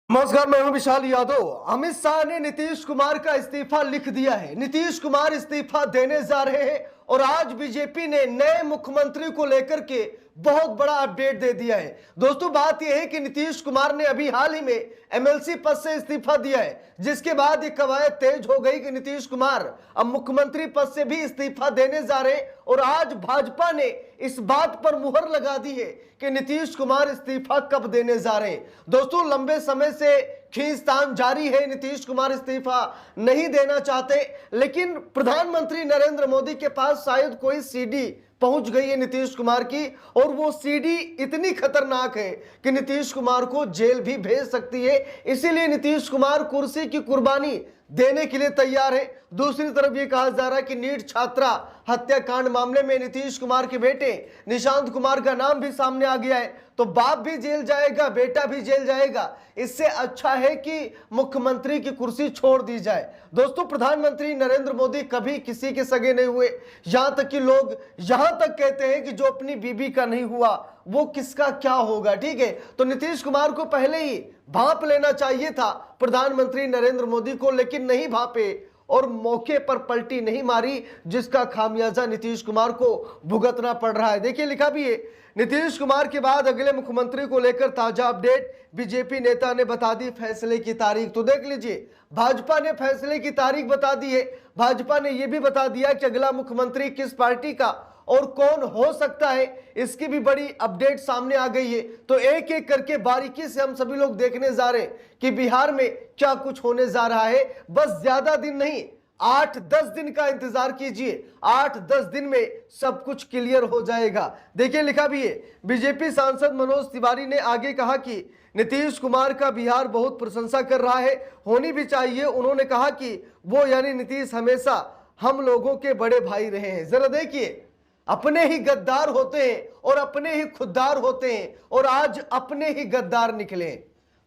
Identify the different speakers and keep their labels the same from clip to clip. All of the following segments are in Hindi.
Speaker 1: नमस्कार, मैं हूं विशाल यादव। अमित शाह ने नीतीश कुमार का इस्तीफा लिख दिया है। नीतीश कुमार इस्तीफा देने जा रहे हैं और आज बीजेपी ने नए मुख्यमंत्री को लेकर के बहुत बड़ा अपडेट दे दिया है। दोस्तों, बात यह है कि नीतीश कुमार ने अभी हाल ही में एमएलसी पद से इस्तीफा दिया है, जिसके बाद ये कवायद तेज हो गई कि नीतीश कुमार अब मुख्यमंत्री पद से भी इस्तीफा देने जा रहे हैं। और आज भाजपा ने इस बात पर मुहर लगा दी है कि नीतीश कुमार इस्तीफा कब देने जा रहे हैं। दोस्तों, लंबे समय से खींचतान जारी है। नीतीश कुमार इस्तीफा नहीं देना चाहते, लेकिन प्रधानमंत्री नरेंद्र मोदी के पास शायद कोई सीडी पहुंच गई है नीतीश कुमार की, और वो सीडी इतनी खतरनाक है कि नीतीश कुमार को जेल भी भेज सकती है। इसीलिए नीतीश कुमार कुर्सी की कुर्बानी देने के लिए तैयार है। दूसरी तरफ ये कहा जा रहा है कि नीट छात्रा हत्याकांड मामले में नीतीश कुमार के बेटे निशांत कुमार का नाम भी सामने आ गया है, तो बाप भी जेल जाएगा, बेटा भी जेल जाएगा। इससे अच्छा है कि मुख्यमंत्री की कुर्सी छोड़ दी जाए। दोस्तों, प्रधानमंत्री नरेंद्र मोदी कभी किसी के सगे नहीं हुए। यहां तक कि लोग यहां तक कहते हैं कि जो अपनी बीबी का नहीं हुआ वो किसका क्या होगा। ठीक है, तो नीतीश कुमार को पहले ही भांप लेना चाहिए था प्रधानमंत्री नरेंद्र मोदी को, लेकिन नहीं भांपे और मौके पर पलटी नहीं मारी, जिसका खामियाजा नीतीश कुमार को भुगतना पड़ रहा है। देखिए, लिखा भी है, नीतीश कुमार के बाद अगले मुख्यमंत्री को लेकर ताजा अपडेट। बीजेपी नेता ने बता दी फैसले की तारीख। तो देख लीजिए, भाजपा ने फैसले की तारीख बता दी है। भाजपा ने यह भी बता दिया कि अगला मुख्यमंत्री किस पार्टी का और कौन हो सकता है, इसकी भी बड़ी अपडेट सामने आ गई है। तो एक एक करके बारीकी से हम सभी लोग देखने जा रहे हैं कि बिहार में क्या कुछ होने जा रहा है। बस ज्यादा दिन नहीं, 8-10 दिन का इंतजार कीजिए। 8-10 दिन में सब कुछ क्लियर हो जाएगा। देखिए, लिखा भी है, बीजेपी सांसद मनोज तिवारी ने आगे कहा कि नीतीश कुमार का बिहार बहुत प्रशंसा कर रहा है, होनी भी चाहिए। उन्होंने कहा कि वो यानी नीतीश हमेशा हम लोगों के बड़े भाई रहे हैं। जरा देखिए, अपने ही गद्दार होते हैं और अपने ही खुददार होते हैं, और आज अपने ही गद्दार निकले।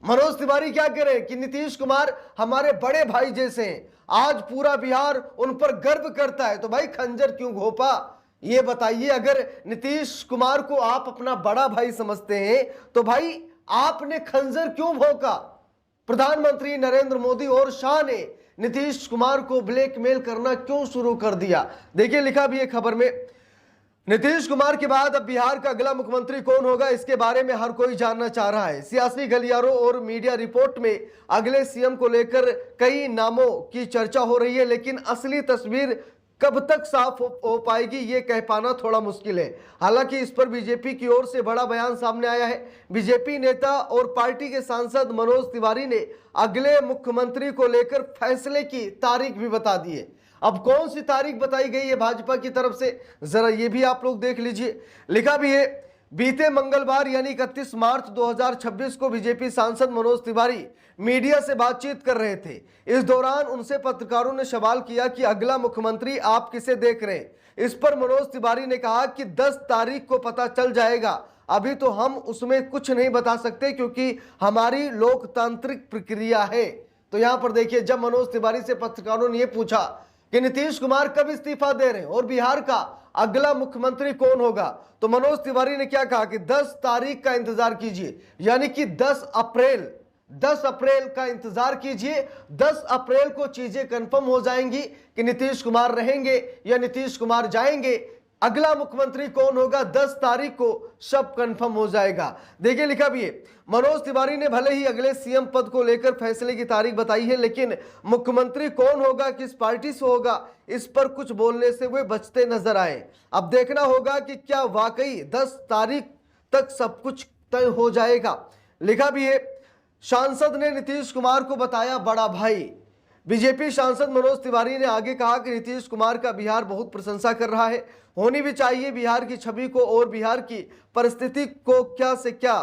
Speaker 1: मनोज तिवारी क्या कह रहे हैं कि नीतीश कुमार हमारे बड़े भाई जैसे हैं, आज पूरा बिहार उन पर गर्व करता है। तो भाई, खंजर क्यों घोंपा, ये बताइए। अगर नीतीश कुमार को आप अपना बड़ा भाई समझते हैं तो भाई आपने खंजर क्यों भोंका। प्रधानमंत्री नरेंद्र मोदी और शाह ने नीतीश कुमार को ब्लैकमेल करना क्यों शुरू कर दिया। देखिए, लिखा भी है खबर में, नीतीश कुमार के बाद अब बिहार का अगला मुख्यमंत्री कौन होगा, इसके बारे में हर कोई जानना चाह रहा है। सियासी गलियारों और मीडिया रिपोर्ट में अगले सीएम को लेकर कई नामों की चर्चा हो रही है, लेकिन असली तस्वीर कब तक साफ हो पाएगी ये कह पाना थोड़ा मुश्किल है। हालांकि इस पर बीजेपी की ओर से बड़ा बयान सामने आया है। बीजेपी नेता और पार्टी के सांसद मनोज तिवारी ने अगले मुख्यमंत्री को लेकर फैसले की तारीख भी बता दी है। अब कौन सी तारीख बताई गई है भाजपा की तरफ से, जरा ये भी आप लोग देख लीजिए। लिखा भी है, बीते मंगलवार यानी 31 मार्च 2026 को बीजेपी सांसद मनोज तिवारी मीडिया से बातचीत कर रहे थे। इस दौरान उनसे पत्रकारों ने सवाल किया कि अगला मुख्यमंत्री आप किसे देख रहे हैं। इस पर मनोज तिवारी ने कहा कि 10 तारीख को पता चल जाएगा, अभी तो हम उसमें कुछ नहीं बता सकते क्योंकि हमारी लोकतांत्रिक प्रक्रिया है। तो यहां पर देखिए, जब मनोज तिवारी से पत्रकारों ने यह पूछा कि नीतीश कुमार कब इस्तीफा दे रहे हैं और बिहार का अगला मुख्यमंत्री कौन होगा, तो मनोज तिवारी ने क्या कहा कि 10 तारीख का इंतजार कीजिए, यानी कि 10 अप्रैल का इंतजार कीजिए। 10 अप्रैल को चीजें कंफर्म हो जाएंगी कि नीतीश कुमार रहेंगे या नीतीश कुमार जाएंगे, अगला मुख्यमंत्री कौन होगा 10 तारीख को सब कंफर्म हो जाएगा। देखिए, लिखा भी है, मनोज तिवारी ने भले ही अगले सीएम पद को लेकर फैसले की तारीख बताई है, लेकिन मुख्यमंत्री कौन होगा, किस पार्टी से होगा, इस पर कुछ बोलने से वे बचते नजर आए। अब देखना होगा कि क्या वाकई 10 तारीख तक सब कुछ तय हो जाएगा। लिखा भी है, सांसद ने नीतीश कुमार को बताया बड़ा भाई। बीजेपी सांसद मनोज तिवारी ने आगे कहा कि नीतीश कुमार का बिहार बहुत प्रशंसा कर रहा है, होनी भी चाहिए। बिहार की छवि को और बिहार की परिस्थिति को क्या से क्या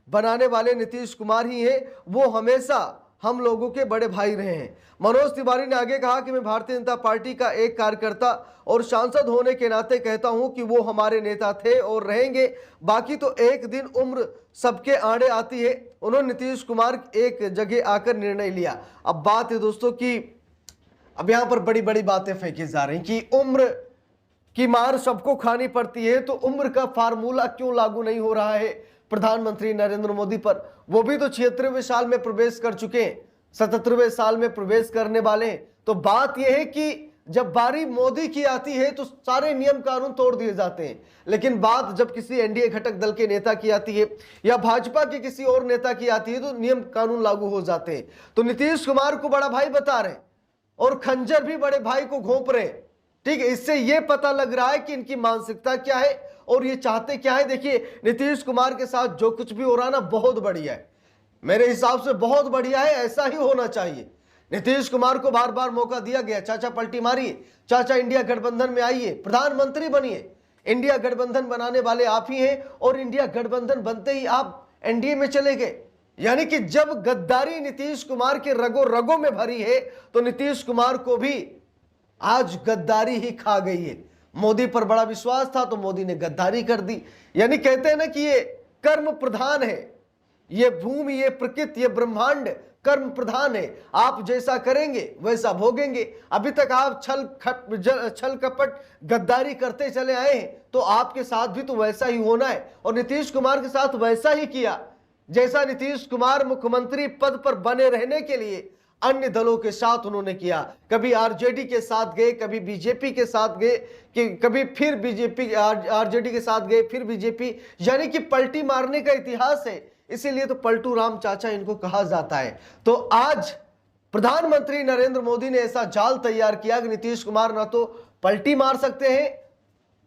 Speaker 1: बनाने वाले नीतीश कुमार ही हैं, वो हमेशा हम लोगों के बड़े भाई रहे हैं। मनोज तिवारी ने आगे कहा कि मैं भारतीय जनता पार्टी का एक कार्यकर्ता और सांसद होने के नाते कहता हूं कि वो हमारे नेता थे और रहेंगे, बाकी तो एक दिन उम्र सबके आड़े आती है। उन्होंने नीतीश कुमार एक जगह आकर निर्णय लिया। अब बात है दोस्तों कि अब यहां पर बड़ी बड़ी बातें फेंकी जा रही कि उम्र की मार सबको खानी पड़ती है, तो उम्र का फार्मूला क्यों लागू नहीं हो रहा है। प्रधानमंत्री नरेंद्र मोदी पर, वो भी तो 76वें साल में प्रवेश कर चुके हैं, 77वें साल में प्रवेश करने वाले हैं। तो बात यह है कि जब बारी मोदी की आती है तो सारे नियम कानून तोड़ दिए जाते हैं, लेकिन बात जब किसी एनडीए घटक दल के नेता की आती है या भाजपा के किसी और नेता की आती है तो नियम कानून लागू हो जाते हैं। तो नीतीश कुमार को बड़ा भाई बता रहे हैं और खंजर भी बड़े भाई को घोंप रहे हैं। ठीक है, इससे यह पता लग रहा है कि इनकी मानसिकता क्या है और ये चाहते क्या है। देखिए, नीतीश कुमार के साथ जो कुछ भी हो रहा है ना, बहुत बढ़िया है, मेरे हिसाब से बहुत बढ़िया है, ऐसा ही होना चाहिए। नीतीश कुमार को बार बार मौका दिया गया, चाचा पलटी मारिए, चाचा इंडिया गठबंधन में आइए, प्रधानमंत्री बनिए। इंडिया गठबंधन बनाने वाले आप ही हैं और इंडिया गठबंधन बनते ही आप एनडीए में चले गए। यानी कि जब गद्दारी नीतीश कुमार के रगों रगों में भरी है तो नीतीश कुमार को भी आज गद्दारी ही खा गई है। मोदी पर बड़ा विश्वास था तो मोदी ने गद्दारी कर दी। यानी कहते हैं ना कि ये कर्म प्रधान है, ये भूमि, ये प्रकृति, ये ब्रह्मांड कर्म प्रधान है। आप जैसा करेंगे वैसा भोगेंगे। अभी तक आप छल कपट गद्दारी करते चले आए हैं तो आपके साथ भी तो वैसा ही होना है। और नीतीश कुमार के साथ वैसा ही किया जैसा नीतीश कुमार मुख्यमंत्री पद पर बने रहने के लिए अन्य दलों के साथ उन्होंने किया। कभी आरजेडी के साथ गए, कभी बीजेपी के साथ गए, कि कभी फिर बीजेपी आरजेडी के साथ गए, फिर बीजेपी। यानी कि पलटी मारने का इतिहास है, इसीलिए तो पलटू राम चाचा इनको कहा जाता है। तो आज प्रधानमंत्री नरेंद्र मोदी ने ऐसा जाल तैयार किया कि नीतीश कुमार ना तो पलटी मार सकते हैं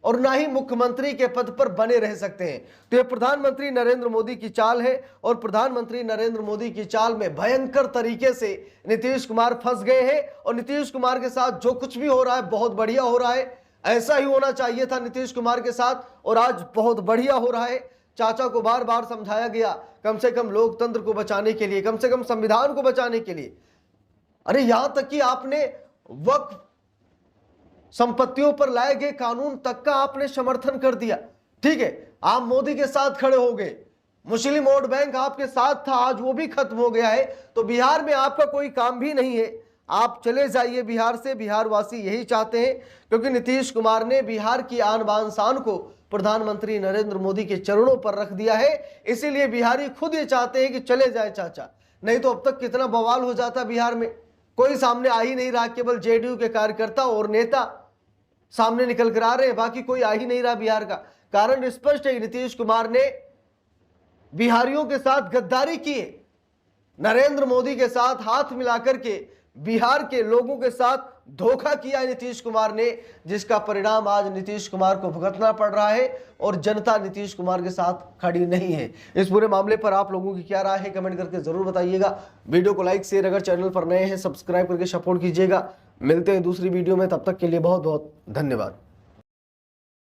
Speaker 1: और ना ही मुख्यमंत्री के पद पर बने रह सकते हैं। तो यह प्रधानमंत्री नरेंद्र मोदी की चाल है और प्रधानमंत्री नरेंद्र मोदी की चाल में भयंकर तरीके से नीतीश कुमार फंस गए हैं। और नीतीश कुमार के साथ जो कुछ भी हो रहा है बहुत बढ़िया हो रहा है, ऐसा ही होना चाहिए था नीतीश कुमार के साथ, और आज बहुत बढ़िया हो रहा है। चाचा को बार बार समझाया गया, कम से कम लोकतंत्र को बचाने के लिए, कम से कम संविधान को बचाने के लिए। अरे यहां तक कि आपने वक्फ संपत्तियों पर लाए गए कानून तक का आपने समर्थन कर दिया। ठीक है, आप मोदी के साथ खड़े हो गए, मुस्लिम वोट बैंक आपके साथ था, आज वो भी खत्म हो गया है। तो बिहार में आपका कोई काम भी नहीं है, आप चले जाइए बिहार से। बिहार वासी यही चाहते हैं, क्योंकि नीतीश कुमार ने बिहार की आन बान शान को प्रधानमंत्री नरेंद्र मोदी के चरणों पर रख दिया है। इसीलिए बिहारी खुद ये चाहते हैं कि चले जाए चाचा, नहीं तो अब तक कितना बवाल हो जाता बिहार में। कोई सामने आ ही नहीं रहा, केवल जेडीयू के कार्यकर्ता और नेता सामने निकल कर आ रहे हैं, बाकी कोई आ ही नहीं रहा बिहार का। कारण स्पष्ट है, नीतीश कुमार ने बिहारियों के साथ गद्दारी की है, नरेंद्र मोदी के साथ हाथ मिलाकर के बिहार के लोगों के साथ धोखा किया है नीतीश कुमार ने, जिसका परिणाम आज नीतीश कुमार को भुगतना पड़ रहा है और जनता नीतीश कुमार के साथ खड़ी नहीं है। इस पूरे मामले पर आप लोगों की क्या राय है कमेंट करके जरूर बताइएगा। वीडियो को लाइक शेयर, अगर चैनल पर नए हैं सब्सक्राइब करके सपोर्ट कीजिएगा। मिलते हैं दूसरी वीडियो में, तब तक के लिए बहुत बहुत धन्यवाद।